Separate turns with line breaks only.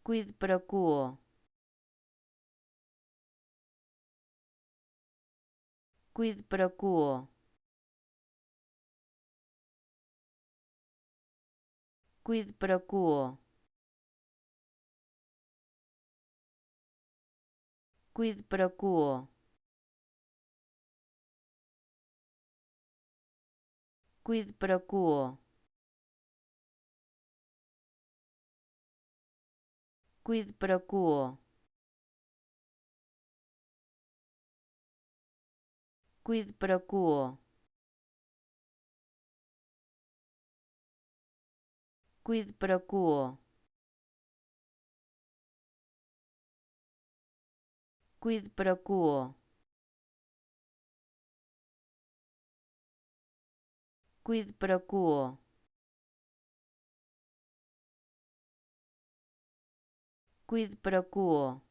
quid pro quo, quid pro quo, quid pro quo, quid pro quo, quid pro quo, quid pro quo, quid pro quo, quid pro quo, quid pro quo, quid pro quo, quid pro quo.